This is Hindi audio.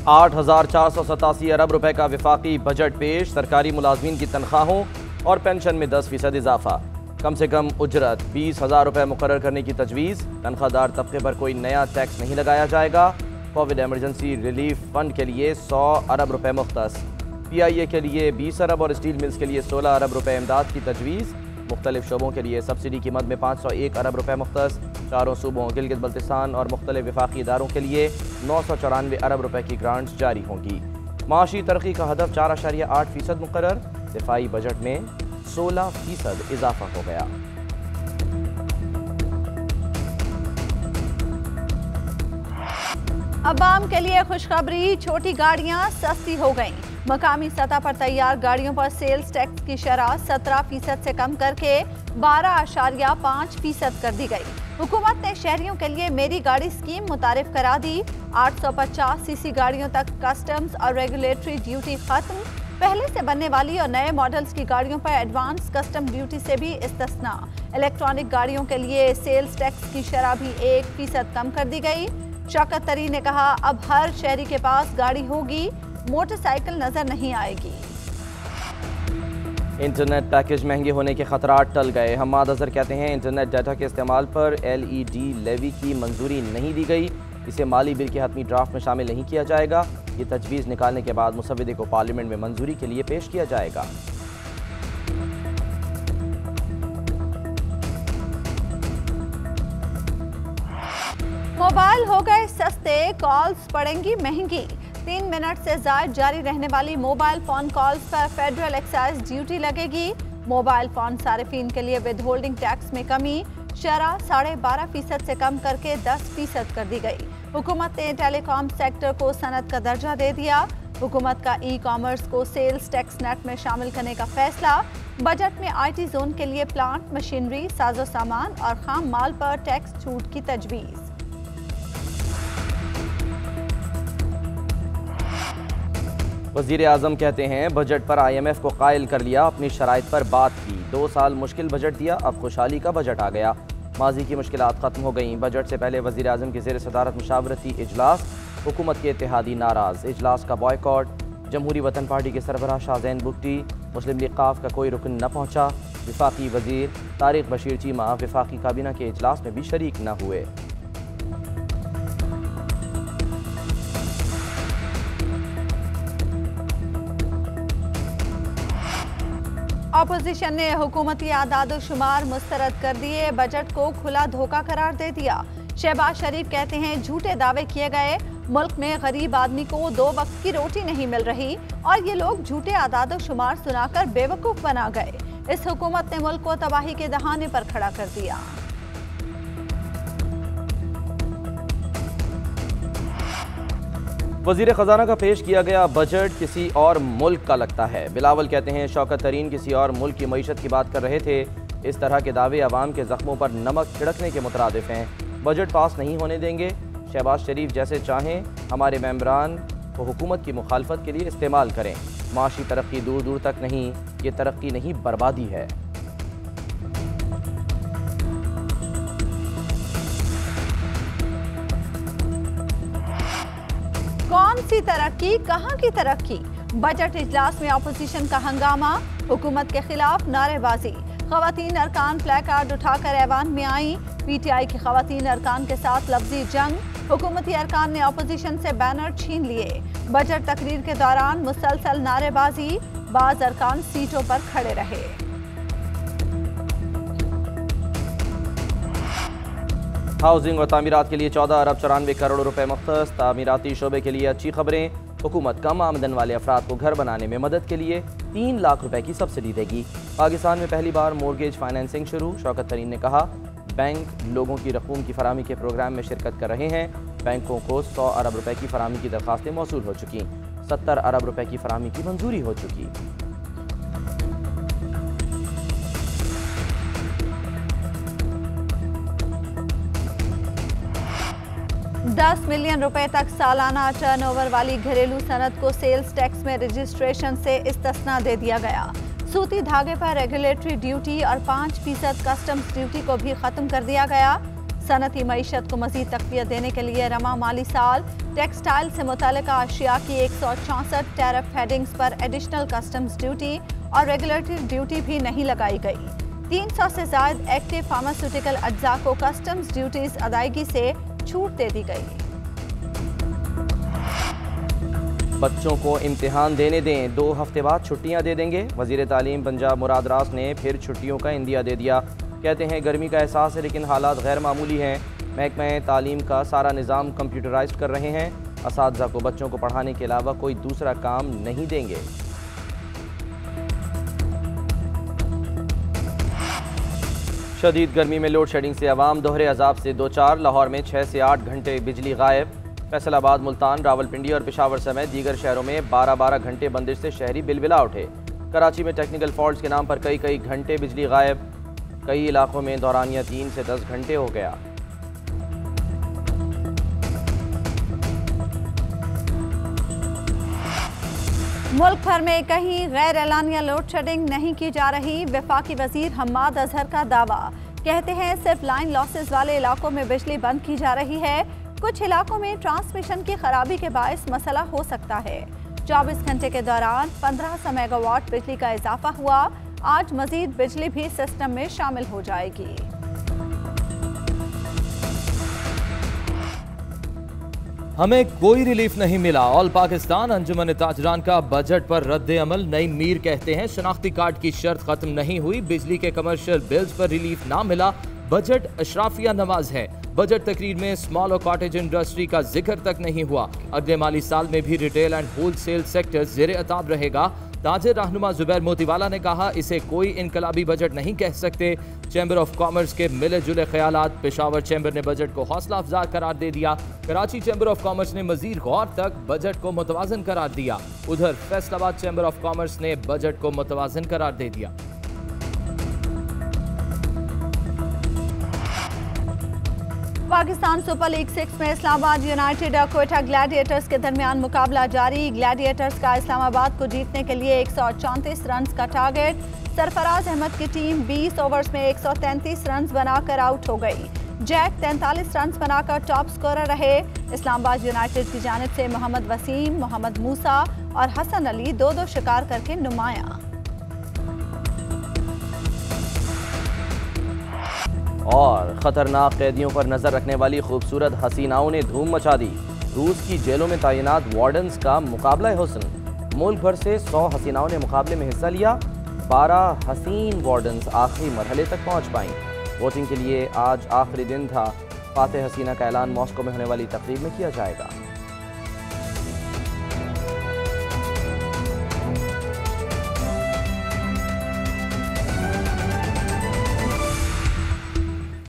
8,487 अरब रुपए का विफाकी बजट पेश। सरकारी मुलाजमीन की तनख्वाहों और पेंशन में 10% इजाफा। कम से कम उजरत 20,000 रुपये मुकर्रर करने की तजवीज़। तनख्वाहदार तबके पर कोई नया टैक्स नहीं लगाया जाएगा। कोविड एमरजेंसी रिलीफ फंड के लिए 100 अरब रुपये मुख्तस। PIA के लिए 20 अरब और स्टील मिल्स के लिए 16 अरब रुपये इमदाद की तजवीज़। मुख्तलिफ शोबों के लिए सब्सिडी की मद में 501 अरब रुपये मुख्तस। चारों सूबों गिलगित बल्तिस्तान और मुख्तलिफ विफाकी इदारों के लिए 994 अरब रुपये की ग्रांट्स जारी होंगी। माशी तरक्की का हदफ 4.8% मुकर्रर। दिफाई बजट में 16% इजाफा हो गया। अवाम के लिए खुशखबरी, छोटी गाड़ियां सस्ती हो गईं। मकामी सतह पर तैयार गाड़ियों पर सेल्स टैक्स की शरह 17% से कम करके 12.5% कर दी गई। हुकूमत ने शहरियों के लिए मेरी गाड़ी स्कीम मुतारिफ करा दी। 850 सीसी गाड़ियों तक कस्टम्स और रेगुलेटरी ड्यूटी खत्म। पहले से बनने वाली और नए मॉडल्स की गाड़ियों पर एडवांस कस्टम ड्यूटी से भी इस्तिस्ना। इलेक्ट्रॉनिक गाड़ियों के लिए सेल्स टैक्स की शरह भी 1% कम कर दी गई। शौकत तरीन ने कहा, अब हर शहरी के पास गाड़ी होगी, मोटरसाइकिल नजर नहीं आएगी। इंटरनेट पैकेज महंगे होने के खतरात टल गए। हम्माद अजहर कहते हैं, इंटरनेट डाटा के इस्तेमाल पर LED लेवी की मंजूरी नहीं दी गई। इसे माली बिल के हतमी ड्राफ्ट में शामिल नहीं किया जाएगा। ये तजवीज़ निकालने के बाद मुसव्विदे को पार्लियामेंट में मंजूरी के लिए पेश किया जाएगा। मोबाइल हो गए सस्ते, कॉल्स पड़ेंगी महंगी। 3 मिनट से ज्यादा जारी रहने वाली मोबाइल फोन कॉल्स पर फेडरल एक्साइज ड्यूटी लगेगी। मोबाइल फोन सारिफीन के लिए विद होल्डिंग टैक्स में कमी। शरह 12.5% से कम करके 10% कर दी गई। हुकूमत ने टेलीकॉम सेक्टर को सनत का दर्जा दे दिया। हुकूमत का ई-कॉमर्स को सेल्स टैक्स नेट में शामिल करने का फैसला। बजट में IT जोन के लिए प्लांट, मशीनरी, साजो सामान और खाम माल पर टैक्स छूट की तजवीज़। वज़ीर आज़म कहते हैं, बजट पर IMF को कायल कर लिया, अपनी शराइत पर बात की। 2 साल मुश्किल बजट दिया, अब खुशहाली का बजट आ गया। माजी की मुश्किलात ख़त्म हो गईं। बजट से पहले वज़ीर आज़म की ज़ेर सदारत मुशावरती इजलास। हुकूमत के इत्तेहादी नाराज़, इजलास का बॉयकॉट। जमहूरी वतन पार्टी के सरबराह शाहजैन बुगटी। मुस्लिम लीग क़ाफ का कोई रुकन न पहुँचा। विफाकी वज़ीर तारिक बशीर चीमा विफाकी काबीना के इजलास में भी शरीक न हुए। अपोजिशन ने हुकूमती आदाद शुमार मुस्तरद कर दिए। बजट को खुला धोखा करार दे दिया। शहबाज शरीफ कहते हैं, झूठे दावे किए गए। मुल्क में गरीब आदमी को 2 वक्त की रोटी नहीं मिल रही और ये लोग झूठे आदाद शुमार सुनाकर बेवकूफ बना गए। इस हुकूमत ने मुल्क को तबाही के दहाने पर खड़ा कर दिया। वज़ीर ख़जाना का पेश किया गया बजट किसी और मुल्क का लगता है। बिलावल कहते हैं, शौकत तरीन किसी और मुल्क की मईशत की बात कर रहे थे। इस तरह के दावे अवाम के ज़ख्मों पर नमक छिड़कने के मुतरादिफ हैं। बजट पास नहीं होने देंगे। शहबाज शरीफ जैसे चाहें हमारे मेंबरान को हुकूमत की मुखालफत के लिए इस्तेमाल करें। माशी तरक्की दूर दूर तक नहीं, ये तरक्की नहीं बर्बादी है। कौन सी तरक्की, कहां की तरक्की? बजट इजलास में अपोजिशन का हंगामा। हुकूमत के खिलाफ नारेबाजी। खवातीन अरकान प्ले कार्ड उठाकर ऐवान में आई। PTI की खवातीन अरकान के साथ लफ्जी जंग। हुकूमती अरकान ने अपोजिशन से बैनर छीन लिए। बजट तकरीर के दौरान मुसलसल नारेबाजी। बाज अरकान सीटों पर खड़े रहे। हाउसिंग और तामीरात के लिए 14 अरब 94 करोड़ रुपए मुख्तस। तामीराती शोबे के लिए अच्छी खबरें। हुकूमत कम आमदन वाले अफराद को घर बनाने में मदद के लिए 3 लाख रुपए की सब्सिडी देगी। पाकिस्तान में पहली बार मोर्गेज फाइनेंसिंग शुरू। शौकत तरीन ने कहा, बैंक लोगों की रकूम की फराहमी के प्रोग्राम में शिरकत कर रहे हैं। बैंकों को 100 अरब रुपए की फराहमी की दरखास्तें मौसूल हो चुकी। 70 अरब रुपए की फराहमी की मंजूरी हो चुकी। 10 मिलियन रुपए तक सालाना टर्नओवर वाली घरेलू सनत को सेल्स टैक्स में रजिस्ट्रेशन से इस्तिस्ना दे दिया गया। सूती धागे पर रेगुलेटरी ड्यूटी और 5% कस्टम्स ड्यूटी को भी खत्म कर दिया गया। सनती मईशत को मजीद तक़वियत देने के लिए रमा माली साल टेक्सटाइल से मुतल्लिक़ अशिया की 164 टैरिफ हेडिंग्स पर एडिशनल कस्टम्स ड्यूटी और रेगुलेटरी ड्यूटी भी नहीं लगाई गई। 300 से ज़ायद एक्टिव फार्मास्यूटिकल अज्जा को कस्टम्स ड्यूटीज अदायगी से छूट दे दी गई। बच्चों को इम्तिहान देने दें, 2 हफ्ते बाद छुट्टियां दे देंगे। वज़ीर तालीम पंजाब मुराद रास ने फिर छुट्टियों का इंदिया दे दिया। कहते हैं गर्मी का एहसास है लेकिन हालात गैर मामूली हैं। महकमा तालीम का सारा निज़ाम कंप्यूटराइज्ड कर रहे हैं। असातिज़ा को बच्चों को पढ़ाने के अलावा कोई दूसरा काम नहीं देंगे। शदीद गर्मी में लोड शेडिंग से अवाम दोहरे अजाब से दो चार। लाहौर में 6 से 8 घंटे बिजली गायब। फैसलाबाद, मुल्तान, रावलपिंडी और पेशावर समेत दीगर शहरों में 12-12 घंटे बंदिश से शहरी बिलबिला उठे। कराची में टेक्निकल फॉल्ट्स के नाम पर कई घंटे बिजली गायब। कई इलाकों में दौरानिया 3 से 10 घंटे हो गया। मुल्क भर में कहीं गैर एलानिया लोड शेडिंग नहीं की जा रही। वफाकी वजीर हम्माद अजहर का दावा। कहते हैं सिर्फ लाइन लॉसेस वाले इलाकों में बिजली बंद की जा रही है। कुछ इलाकों में ट्रांसमिशन की खराबी के बायस मसला हो सकता है। 24 घंटे के दौरान 1500 मेगावाट बिजली का इजाफा हुआ। आज मजीद बिजली भी सिस्टम में शामिल हो जाएगी। हमें कोई रिलीफ नहीं मिला। ऑल पाकिस्तान अंजुमन ताजरान का बजट पर रद्द अमल। नईम मीर कहते हैं शनाख्ती कार्ड की शर्त खत्म नहीं हुई। बिजली के कमर्शियल बिल्स पर रिलीफ ना मिला। बजट अशराफिया नवाज है। बजट तकरीर में स्मॉल और कॉटेज इंडस्ट्री का जिक्र तक नहीं हुआ। अगले माली साल में भी रिटेल एंड होलसेल सेक्टर ज़ेरे अताब रहेगा। ताजिर रहनुमा जुबैर मोतीवाला ने कहा इसे कोई इनकलाबी बजट नहीं कह सकते। चैम्बर ऑफ कॉमर्स के मिले जुले ख्यालात। पेशावर चैम्बर ने बजट को हौसला अफजा करार दे दिया। कराची चैम्बर ऑफ कॉमर्स ने मजीद गौर तक बजट को मुतवाजन करार दिया। उधर फैसलाबाद चैम्बर ऑफ कॉमर्स ने बजट को मुतवाजन करार दे दिया। पाकिस्तान सुपर लीग 6 में इस्लामाबाद यूनाइटेड और क्वेटा ग्लैडिएटर्स के दरमियान मुकाबला जारी। ग्लैडिएटर्स का इस्लामाबाद को जीतने के लिए 134 रन का टारगेट। सरफराज अहमद की टीम 20 ओवर्स में 133 रन बनाकर आउट हो गई। जैक 43 रन बनाकर टॉप स्कोरर रहे। इस्लामाबाद यूनाइटेड की जानिब से मोहम्मद वसीम, मोहम्मद मूसा और हसन अली 2-2 शिकार करके नुमाया। और खतरनाक कैदियों पर नजर रखने वाली खूबसूरत हसीनाओं ने धूम मचा दी। रूस की जेलों में तैनात वार्डन्स का मुकाबला हुस्न। मुल्क भर से 100 हसीनाओं ने मुकाबले में हिस्सा लिया। 12 हसीन वार्डन्स आखिरी मरहले तक पहुंच पाईं। वोटिंग के लिए आज आखिरी दिन था। फातेह हसीना का ऐलान मॉस्को में होने वाली तकरीब में किया जाएगा।